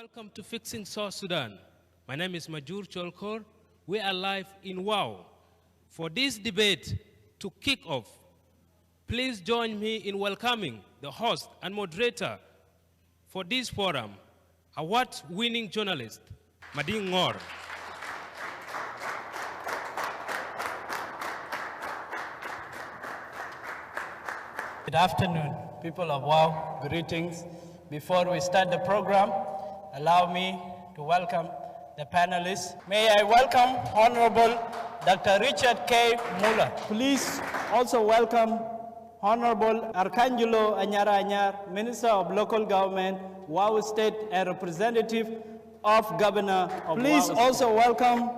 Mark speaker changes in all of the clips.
Speaker 1: Welcome to Fixing South Sudan. My name is Majur Cholkor. We are live in WOW. For this debate to kick off, please join me in welcoming the host and moderator for this forum, award-winning journalist, Mading Ngor.
Speaker 2: Good afternoon, people of WOW. Greetings. Before we start the program, allow me to welcome the panelists. May I welcome Honorable Dr. Richard K. Muller. Please also welcome Honorable Arcangelo Anyara Anyar, Minister of Local Government, WOW State, and representative of Governor of Please WOW also State. Welcome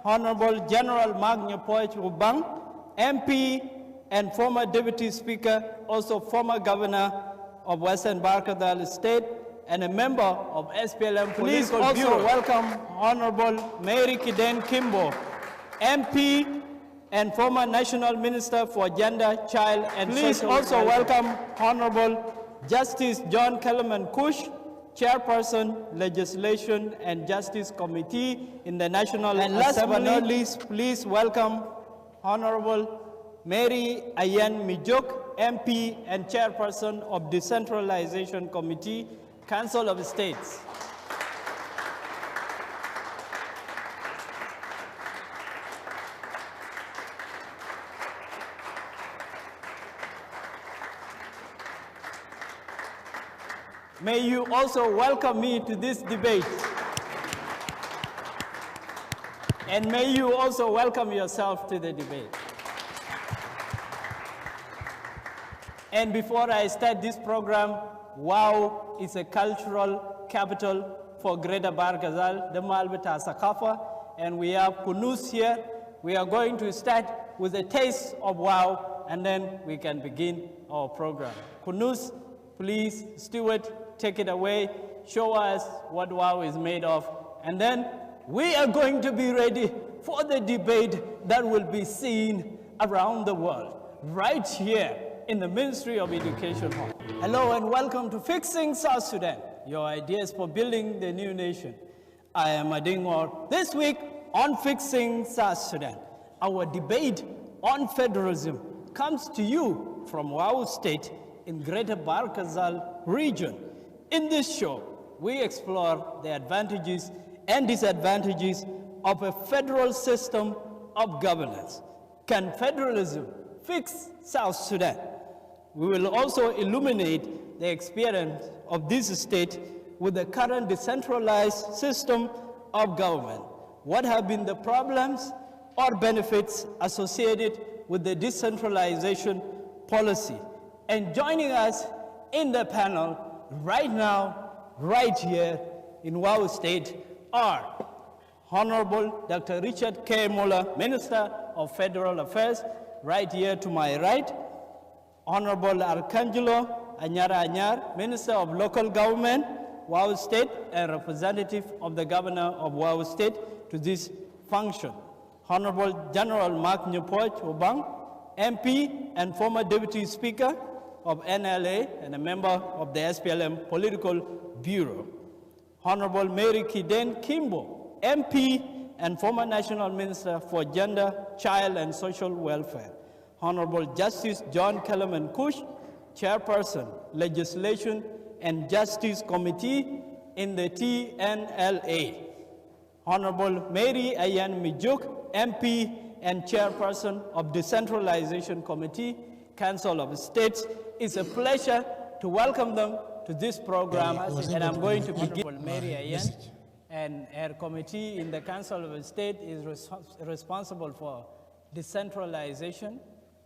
Speaker 2: Honorable General Magna Poch Ubang, MP and former Deputy Speaker, also former Governor of Western Barkadal State, and a member of SPLM Please Political Bureau. Also welcome Honorable Mary Kiden Kimbo, MP and former National Minister for Gender, Child, and Please Social also welcome Honorable Justice John Kellerman Kush, Chairperson, Legislation and Justice Committee in the National Assembly. And last but not least, please welcome Honorable Mary Ayen Mijuk, MP and Chairperson of Decentralization Committee, Council of States. May you also welcome me to this debate. And may you also welcome yourself to the debate. And before I start this program, WOW is a cultural capital for Greater Barkazal, the Malbata Sakafa, and we have Kunus here. We are going to start with a taste of WOW, and then we can begin our program. Kunus, please, Stewart, take it away. Show us what WOW is made of, and then we are going to be ready for the debate that will be seen around the world, right here in the Ministry of Education Hall. Hello and welcome to Fixing South Sudan, your ideas for building the new nation. I am Mading Ngor. This week on Fixing South Sudan, our debate on federalism comes to you from WOW State in Greater Barkazal region. In this show, we explore the advantages and disadvantages of a federal system of governance. Can federalism fix South Sudan? We will also illuminate the experience of this state with the current decentralized system of government. What have been the problems or benefits associated with the decentralization policy? And joining us in the panel right now, right here in WOW State are Honorable Dr. Richard K. Muller, Minister of Federal Affairs, right here to my right. Honorable Arcangelo Anyara Anyar, Minister of Local Government, WOW State, and representative of the Governor of WOW State to this function. Honorable General Mark Newport Ubang, MP and former Deputy Speaker of NLA and a member of the SPLM Political Bureau. Honorable Mary Kiden Kimbo, MP and former National Minister for Gender, Child, and Social Welfare. Honorable Justice John Kellerman Kush, Chairperson, Legislation and Justice Committee in the TNLA. Honorable Mary Ayen Mijuk, MP and Chairperson of Decentralization Committee, Council of States. It's a pleasure to welcome them to this program, and I'm going to begin. Honorable Mary Ayen, and her committee in the Council of State is responsible for decentralization,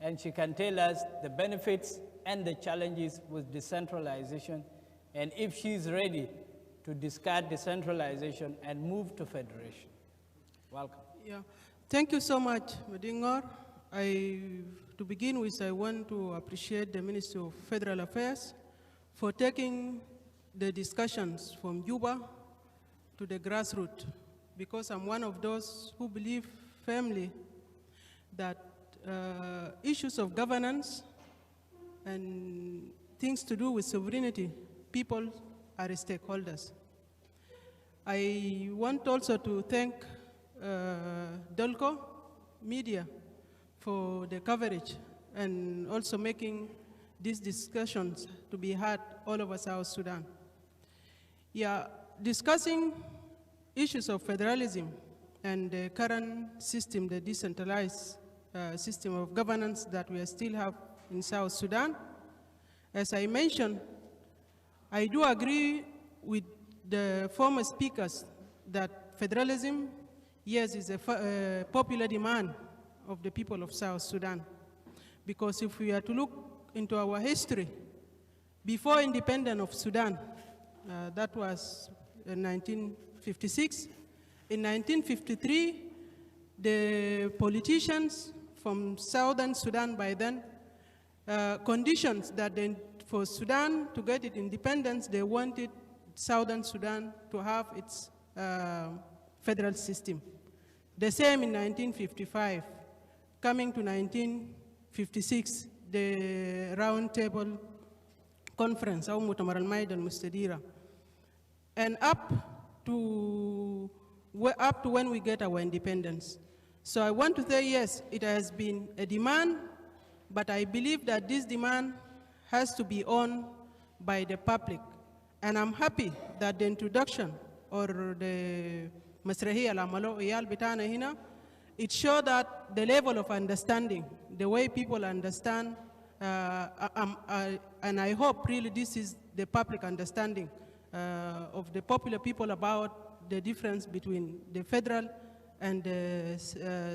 Speaker 2: and she can tell us the benefits and the challenges with decentralization, and if she's ready to discard decentralization and move to federation. Welcome.
Speaker 3: Yeah. Thank you so much, Madingor. To begin with, I want to appreciate the Ministry of Federal Affairs for taking the discussions from Juba to the grassroots, because I'm one of those who believe firmly that issues of governance and things to do with sovereignty, people are stakeholders. I want also to thank Delco Media for the coverage and also making these discussions to be had all over South Sudan. Yeah, discussing issues of federalism and the current system, the decentralized system of governance that we still have in South Sudan. As I mentioned, I do agree with the former speakers that federalism, yes, is a popular demand of the people of South Sudan. Because if we are to look into our history, before independence of Sudan, that was in 1956, in 1953, the politicians from Southern Sudan by then, conditions that for Sudan to get its independence, they wanted Southern Sudan to have its federal system. The same in 1955. Coming to 1956, the Round Table Conference, أو مؤتمر المائدة المستديرة, and up to when we get our independence. So I want to say, yes, it has been a demand, but I believe that this demand has to be owned by the public. And I'm happy that the introduction or the مسرحية اللي عملوه إيال بتاعنا هنا, it showed that the level of understanding, the way people understand, and I hope really this is the public understanding of the popular people about the difference between the federal and the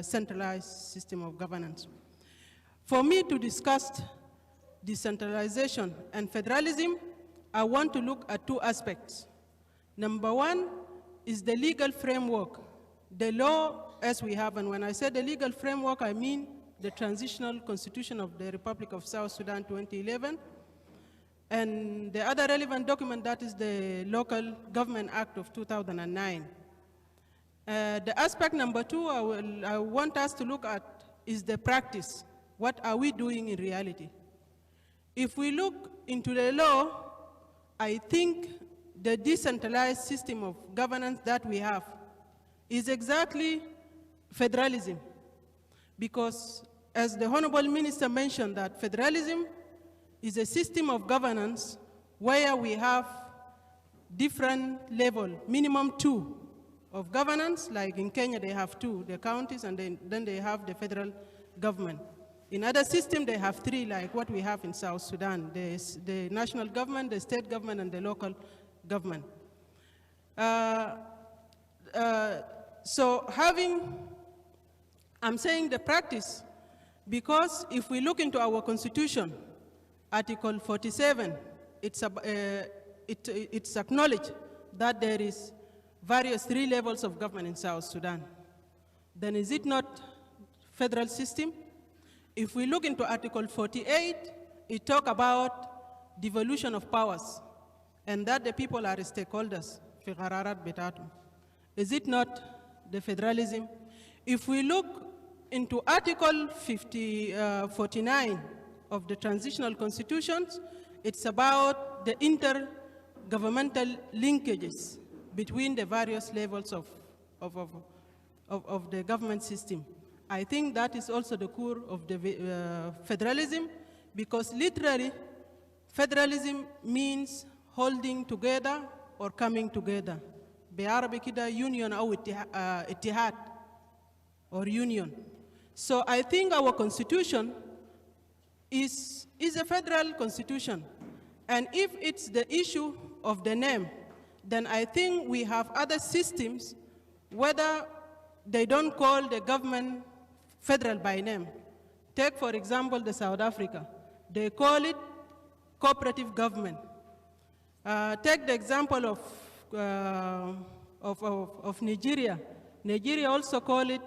Speaker 3: centralized system of governance. For me to discuss decentralization and federalism, I want to look at two aspects. Number one is the legal framework, the law as we have, and when I say the legal framework, I mean the transitional constitution of the Republic of South Sudan 2011, and the other relevant document, that is the Local Government Act of 2009. The aspect number two I want us to look at is the practice. What are we doing in reality? If we look into the law, I think the decentralized system of governance that we have is exactly federalism. Because as the Honorable Minister mentioned, that federalism is a system of governance where we have different level, minimum 2 of governance, like in Kenya they have 2, the counties, and then they have the federal government. In other systems they have 3, like what we have in South Sudan, the national government, the state government, and the local government. So I'm saying the practice, because if we look into our constitution, Article 47, it's acknowledged that there is various 3 levels of government in South Sudan. Then is it not federal system? If we look into Article 48, it talks about devolution of powers, and that the people are stakeholders. Is it not the federalism? If we look into Article 49 of the transitional constitutions, it's about the intergovernmental linkages between the various levels of the government system. I think that is also the core of the federalism, because literally, federalism means holding together or coming together. بالعربي كده union أو اتحاد or union. So I think our constitution is a federal constitution. And if it's the issue of the name, then I think we have other systems, whether they don't call the government federal by name. Take, for example, the South Africa. They call it cooperative government. Take the example of Nigeria. Nigeria also call it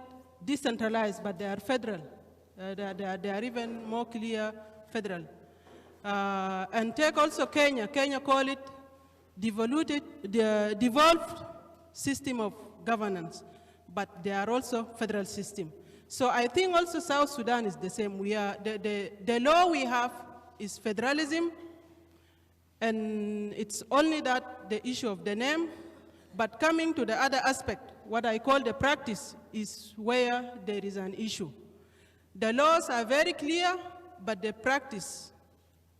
Speaker 3: decentralized, but they are federal. They are even more clear federal. And take also Kenya. Kenya call it the devolved system of governance, but they are also federal system. So I think also South Sudan is the same. We are, the law we have is federalism, and it's only that the issue of the name. But coming to the other aspect, what I call the practice, is where there is an issue. The laws are very clear, but the practice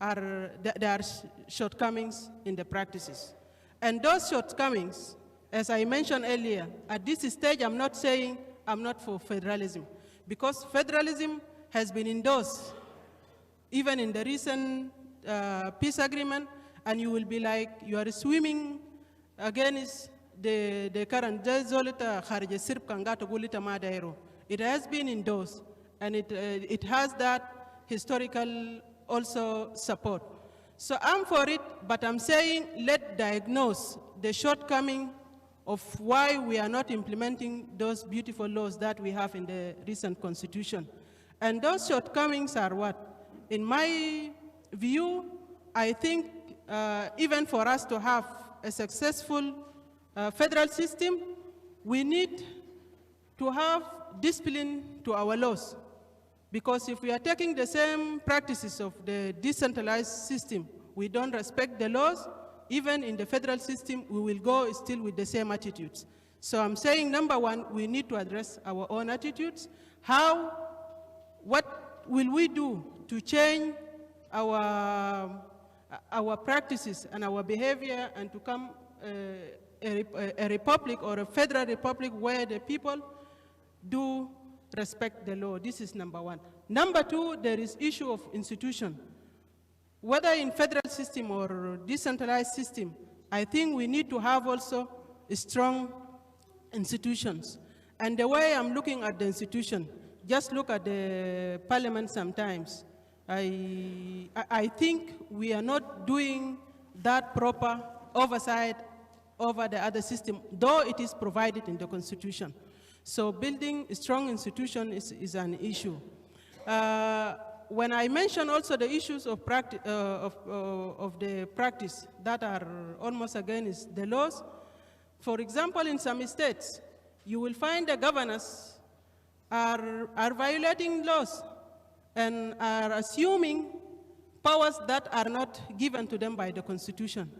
Speaker 3: there are shortcomings in the practices. And those shortcomings, as I mentioned earlier, at this stage I'm not saying I'm not for federalism, because federalism has been endorsed even in the recent peace agreement, and you will be like you are swimming against the current. It has been endorsed, and it has that historical also support. So I'm for it, but I'm saying let's diagnose the shortcoming of why we are not implementing those beautiful laws that we have in the recent constitution. And those shortcomings are what? In my view, I think even for us to have a successful federal system, we need to have discipline to our laws. Because if we are taking the same practices of the decentralized system, we don't respect the laws, even in the federal system, we will go still with the same attitudes. So I'm saying, number one, we need to address our own attitudes. What will we do to change our practices and our behavior and to come a republic or a federal republic where the people do respect the law? This is number one. Number two, there is issue of institution. Whether in federal system or decentralized system, I think we need to have also strong institutions. And the way I'm looking at the institution, just look at the parliament sometimes. I think we are not doing that proper oversight over the other system, though it is provided in the constitution. So building a strong institution is an issue. When I mention also the issues of the practice that are almost against the laws, for example, in some states, you will find the governors are violating laws and are assuming powers that are not given to them by the Constitution.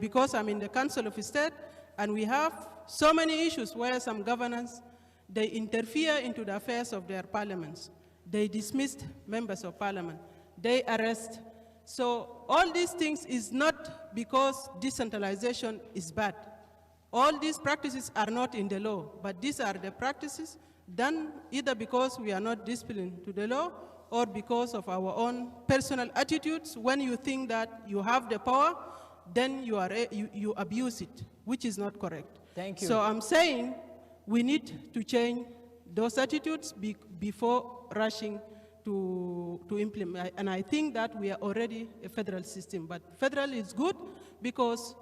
Speaker 3: Because I'm in the Council of State, and we have so many issues where some governors, they interfere into the affairs of their parliaments. They dismissed members of parliament. They arrest. So all these things is not because decentralization is bad. All these practices are not in the law, but these are the practices done either because we are not disciplined to the law or because of our own personal attitudes. When you think that you have the power, then you abuse it, which is not correct.
Speaker 2: Thank you.
Speaker 3: So I'm saying we need to change those attitudes before rushing to implement. And I think that we are already a federal system. But federal is good because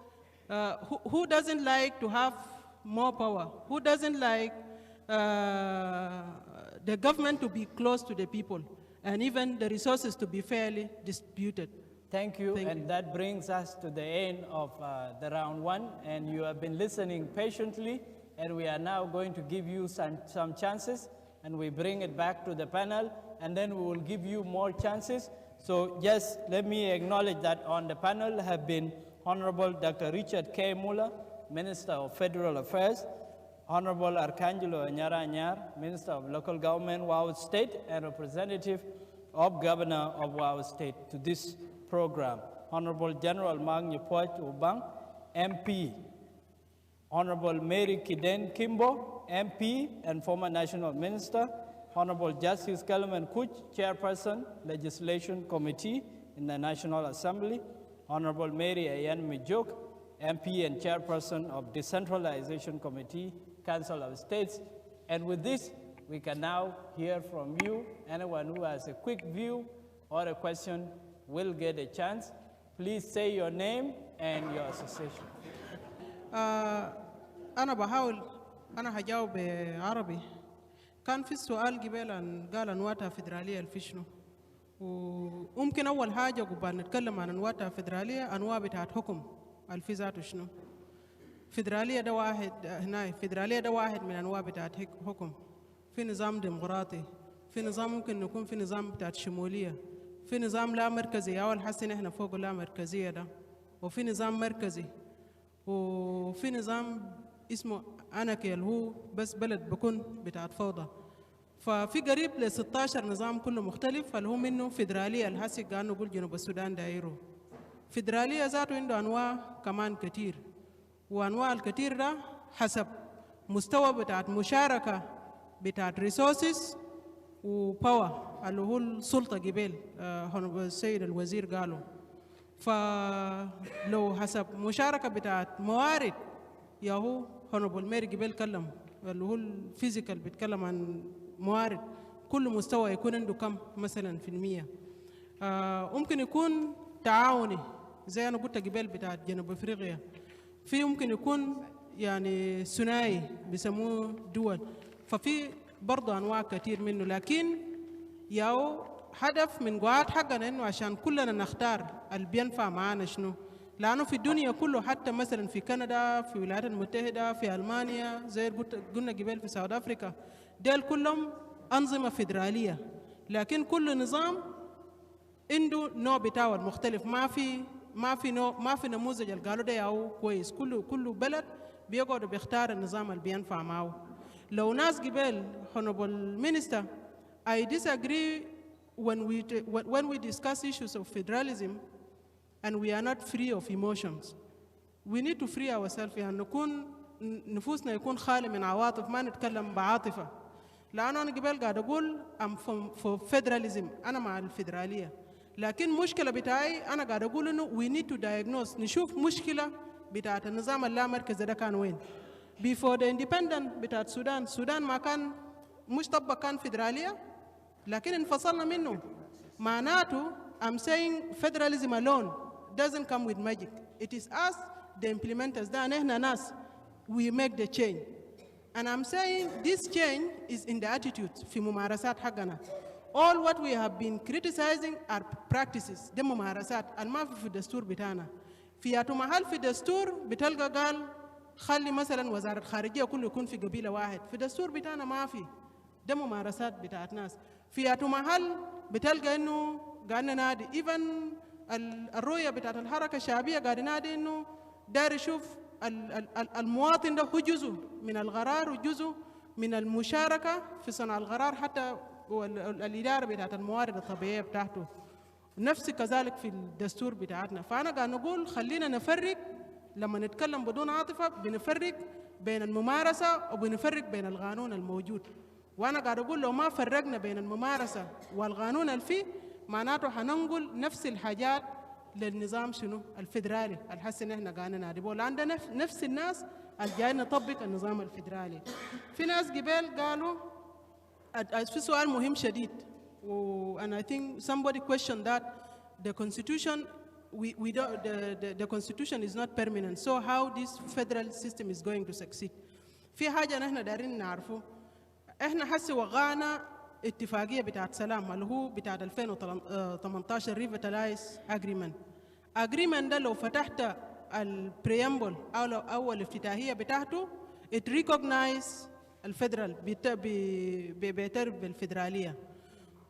Speaker 3: who doesn't like to have more power? Who doesn't like the government to be close to the people and even the resources to be fairly distributed?
Speaker 2: Thank you. And that brings us to the end of the round one. And you have been listening patiently. And we are now going to give you some chances. And we bring it back to the panel. And then we will give you more chances. So just let me acknowledge that on the panel have been Honorable Dr. Richard K. Muller, Minister of Federal Affairs, Honorable Arcangelo Anyara Anyar, Minister of Local Government, Wau State, and Representative of Governor of Wau State to this program. Honorable General Mang Nyapwach Ubang, MP. Honorable Mary Kiden Kimbo, MP and former National Minister. Honorable Justice Kelman Kuch, Chairperson, Legislation Committee in the National Assembly. Honorable Mary Ayen Mijuk, MP and Chairperson of Decentralization Committee, Council of States. And with this, we can now hear from you. Anyone who has a quick view or a question will get a chance. Please say your name and your association.
Speaker 3: أنا بحاول أنا هجاوب بعربي. كان في السؤال قبل قال أنواع فيدرالية الفشنو وممكن أول حاجة قبل نتكلم عن أنواع فيدرالية أنواع بتاعت حكم الفيزات وشنو فيدرالية ده واحد هنا فيدرالية ده واحد من أنواع بتاعت حكم في نظام ديمقراطي في نظام ممكن نكون في نظام بتاعت شمولية في نظام لا مركزي أول حسن إحنا فوق لا مركزية ده وفي نظام مركزي وفي نظام اسمه أناكي اللي هو بس بلد بكون بتاعت فوضى. ففي قريب ل 16 نظام كله مختلف اللي هو منه فيدرالية الهسي قاعد نقول جنوب السودان دايرو. فيدرالية ذاته عنده أنواع كمان كتير، وأنواع الكتير ده حسب مستوى بتاعت مشاركة بتاعت ريسورسز وباور اللي هو السلطة قبل السيد الوزير قالوا. فلو حسب مشاركة بتاعت موارد ياهو هونبل ميري قبل كلم اللي هو الفيزيكال بيتكلم عن موارد، كل مستوى يكون عنده كم مثلا في المية. ممكن يكون تعاوني زي أنا قلت قبل بتاعت جنوب أفريقيا، في ممكن يكون يعني ثنائي بيسموه دول، ففي برضه أنواع كتير منه. لكن ياو هدف من قواعد حقنا إنه عشان كلنا نختار اللي بينفع معانا شنو، لأنه في الدنيا كله حتى مثلا في كندا، في الولايات المتحدة، في ألمانيا، زي قلنا قبل في ساوث أفريقيا، ديل كلهم أنظمة فيدرالية، لكن كل نظام عنده نوع بتاعه المختلف. ما في نموذج اللي قالوا ده ياو كويس، كل بلد بيقعد بيختار النظام اللي بينفع معه. لو ناس قبل honorable minister, I disagree when we discuss issues of federalism and we are not free of emotions. We need to free ourselves، يعني نكون نفوسنا يكون خالي من عواطف، ما نتكلم بعاطفة. لأنه أنا قبل قاعد أقول I'm for federalism، أنا مع الفيدرالية، لكن مشكلة بتاعي أنا قاعد أقول إنه we need to diagnose، نشوف مشكلة بتاعت النظام اللامركزي ده كان وين. Before the independent بتاعت السودان ما كان مش طبق كان فيدرالية، لكن انفصلنا منه. معناته I'm saying federalism alone doesn't come with magic. It is us, the implementers. ده نحن ناس we make the change. And I'm saying this change is in the attitude في ممارسات حقنا. All what we have been criticizing are practices. ده ممارسات الما في الدستور بتاعنا. في محل في الدستور بتلقى قال خلي مثلا وزارة خارجية كله يكون في قبيلة واحد، في الدستور بتاعنا ما في. ده ممارسات بتاعت ناس. في محل بتلقى انه قاعدنا نادي even الرؤية بتاعت الحركة الشعبية قاعد نادي انه داير يشوف المواطن ده هو جزء من القرار وجزء من المشاركة في صنع القرار، حتى الإدارة بتاعت الموارد الطبيعية بتاعته نفس كذلك في الدستور بتاعتنا. فأنا قاعد نقول خلينا نفرق، لما نتكلم بدون عاطفة بنفرق بين الممارسة وبنفرق بين القانون الموجود. وأنا قاعد أقول لو ما فرقنا بين الممارسة والقانون الفيه معناته حننقل نفس الحاجات للنظام شنو الفيدرالي الحسي ان احنا قاعدين نعرفه، لان ده نفس الناس اللي جايين نطبق النظام الفيدرالي. في ناس قبل قالوا في سؤال مهم شديد and I think somebody questioned that the constitution the constitution is not permanent, so how this federal system is going to succeed. في حاجة نحن دارين نعرفه، احنا حسي وقعنا اتفاقية بتاعت سلام اللي هو بتاعت 2018 ريفيتالايز اجريمنت ده لو فتحت البريامبل او الافتتاحية بتاعته it recognize الفدرال بيعترف بالفدرالية.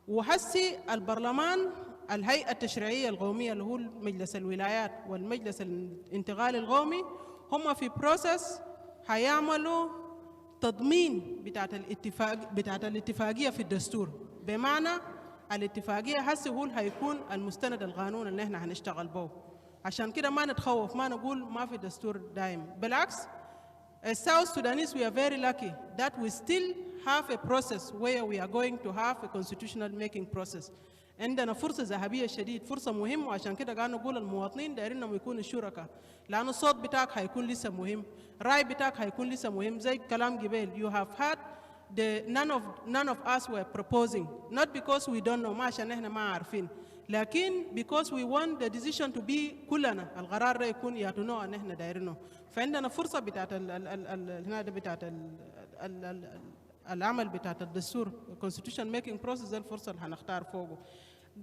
Speaker 3: وحسي البرلمان الهيئة التشريعية القومية اللي هو مجلس الولايات والمجلس الانتقالي القومي هم في بروسس هيعملوا تضمين بتاعت الاتفاقية في الدستور، بمعنى الاتفاقية هسه هو هيكون المستند القانون اللي احنا هنشتغل به. عشان كده ما نتخوف، ما نقول ما في دستور دائم، بالعكس. As South Sudanese, we are very lucky that we still have a process where we are going to have a constitutional making process. عندنا فرصة ذهبية شديد، فرصة مهمة، وعشان كده قاعد نقول المواطنين دايرين انهم يكونوا شركاء، لأن الصوت بتاعك هيكون لسه مهم، الرأي بتاعك هيكون لسه مهم. زي كلام قبل you have had none of us were proposing, not because we don't know، ما عشان احنا ما عارفين، لكن because we want the decision to be كلنا القرار ده يكون يعطونا ان احنا دايرينه. فعندنا فرصة بتاعت العمل بتاعت الدستور constitution making process، ده الفرصة اللي هنختار فوقه.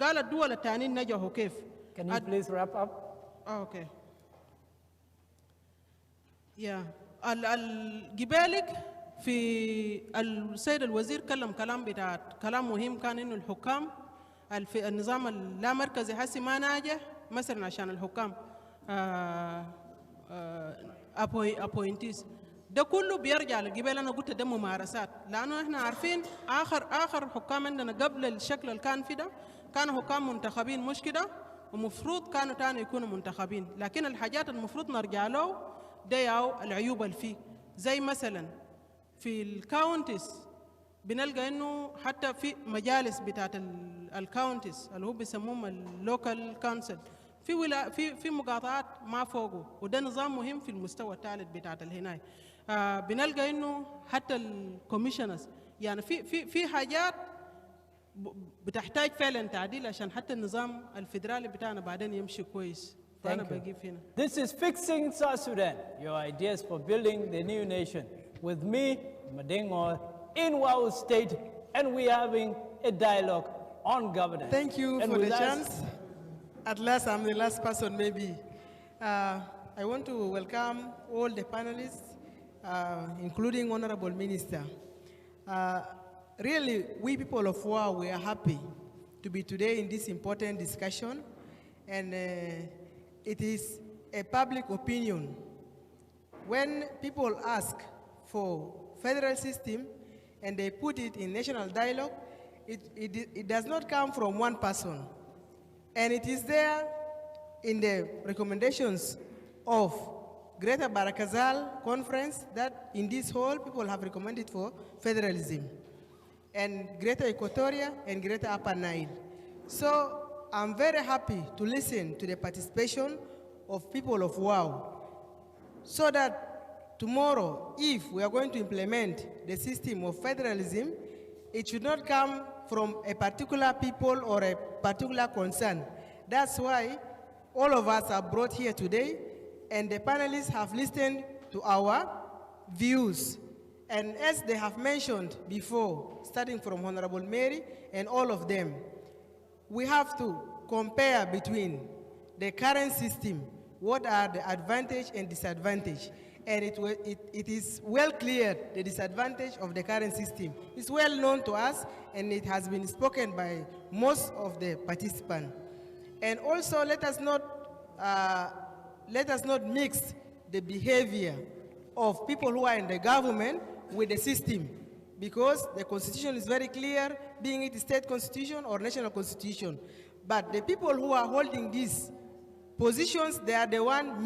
Speaker 3: قال الدول التانيين نجحوا كيف؟
Speaker 2: Can you please wrap up?
Speaker 3: Okay. الجبالك في السيد الوزير كلام مهم، كان انه الحكام في النظام اللامركزي حسي ما ناجح مثلا عشان الحكام appointees. ده كله بيرجع لقبل انا قلت ده ممارسات، لانه احنا عارفين اخر حكام عندنا قبل الشكل اللي كان في ده كانوا حكام منتخبين مش كده، ومفروض كانوا تاني يكونوا منتخبين، لكن الحاجات المفروض نرجع له ده ياو العيوب اللي فيه. زي مثلا في الكاونتيز بنلقى انه حتى في مجالس بتاعت الكاونتيز اللي هو بيسموهم اللوكال كونسل في مقاطعات ما فوقه، وده نظام مهم في المستوى الثالث بتاعت الهناي. بنلقى انه حتى الكوميشنرز يعني في حاجات بتحتاج فعلا تعديل عشان حتى النظام الفيدرالي بتاعنا بعدين يمشي كويس. فانا بجيب هنا.
Speaker 2: This is Fixing South Sudan, your ideas for building the new nation. With me, Madingor, in Wau State, and we are having a dialogue on governance.
Speaker 4: Thank you
Speaker 2: and
Speaker 4: for the
Speaker 2: us,
Speaker 4: chance. At last, I'm the last person, maybe. I want to welcome all the panelists, including Honorable Minister. Really, we people of Wau, we are happy to be today in this important discussion, and it is a public opinion. When people ask for federal system and they put it in national dialogue, it does not come from one person. And it is there in the recommendations of Greater Barakazal Conference that in this hall people have recommended for federalism, and Greater Equatoria and Greater Upper Nile. So I'm very happy to listen to the participation of people of Wau, so that tomorrow, if we are going to implement the system of federalism, it should not come from a particular people or a particular concern. That's why all of us are brought here today, and the panelists have listened to our views. And as they have mentioned before, starting from Honorable Mary and all of them, we have to compare between the current system, what are the advantage and disadvantage. And it is well clear the disadvantage of the current system. It's well known to us, and it has been spoken by most of the participants. And also, let us not mix the behavior of people who are in the government with the system, because the constitution is very clear, being it a state constitution or national constitution. But the people who are holding these positions, they are the ones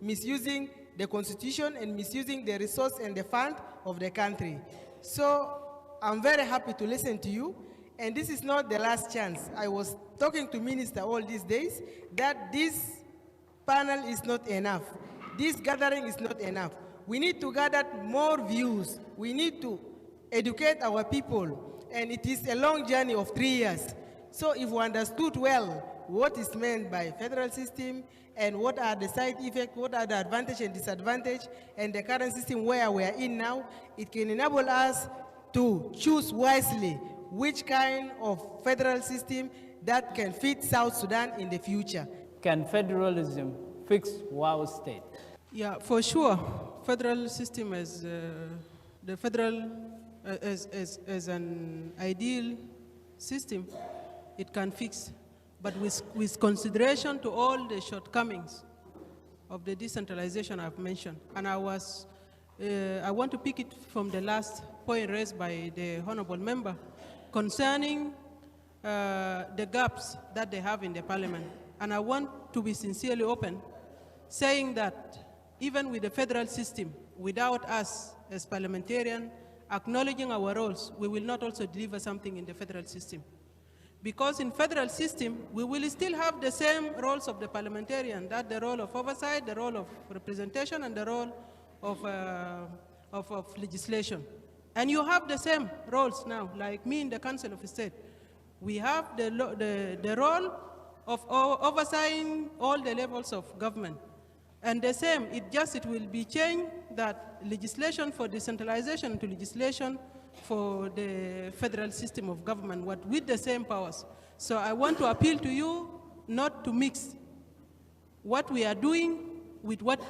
Speaker 4: misusing the constitution and misusing the resource and the fund of the country. So I'm very happy to listen to you, and this is not the last chance. I was talking to Minister all these days that this panel is not enough. This gathering is not enough. We need to gather more views. We need to educate our people, and it is a long journey of 3 years. So if we understood well what is meant by federal system and what are the side effects, what are the advantage and disadvantage, and the current system where we are in now, it can enable us to choose wisely which kind of federal system that can fit South Sudan in the future.
Speaker 2: Can federalism fix Wau State?
Speaker 3: Yeah, for sure. Federal system as the federal as an ideal system, it can fix, but with consideration to all the shortcomings of the decentralization I've mentioned. And I want to pick it from the last point raised by the honorable member concerning the gaps that they have in the parliament. And I want to be sincerely open, saying that even with the federal system, without us as parliamentarians acknowledging our roles, we will not also deliver something in the federal system. Because in federal system, we will still have the same roles of the parliamentarian, that the role of oversight, the role of representation, and the role of legislation. And you have the same roles now, like me in the Council of State. We have the role of overseeing all the levels of government. And the same, it will be changed that legislation for decentralization to legislation for the federal system of government, with the same powers. So I want to appeal to you not to mix what we are doing with what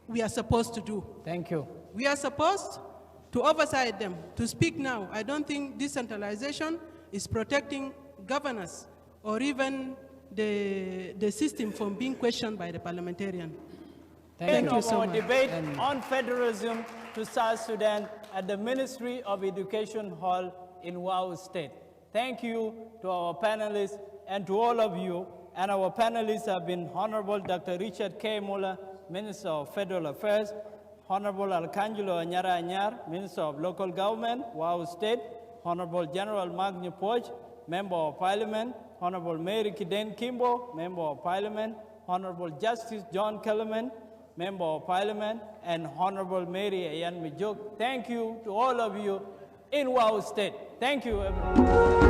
Speaker 3: we are supposed to do.
Speaker 2: Thank you.
Speaker 3: We are supposed to oversight them, to speak now. I don't think decentralization is protecting governors or even the system from being questioned by the parliamentarian.
Speaker 2: Thank
Speaker 3: you
Speaker 2: of
Speaker 3: so
Speaker 2: our
Speaker 3: much.
Speaker 2: debate on federalism to South Sudan at the Ministry of Education Hall in Wau State. Thank you to our panelists and to all of you. And our panelists have been Honorable Dr. Richard K. Muller, Minister of Federal Affairs, Honorable Arcangelo Anyara Anyar, Minister of Local Government, Wau State, Honorable General Mark Newport, Member of Parliament, Honorable Mary Kiden Kimbo, Member of Parliament, Honorable Justice John Kellerman, Member of Parliament, and Honorable Mary Ayen Mijuk. Thank you to all of you in Wau State. Thank you, everyone.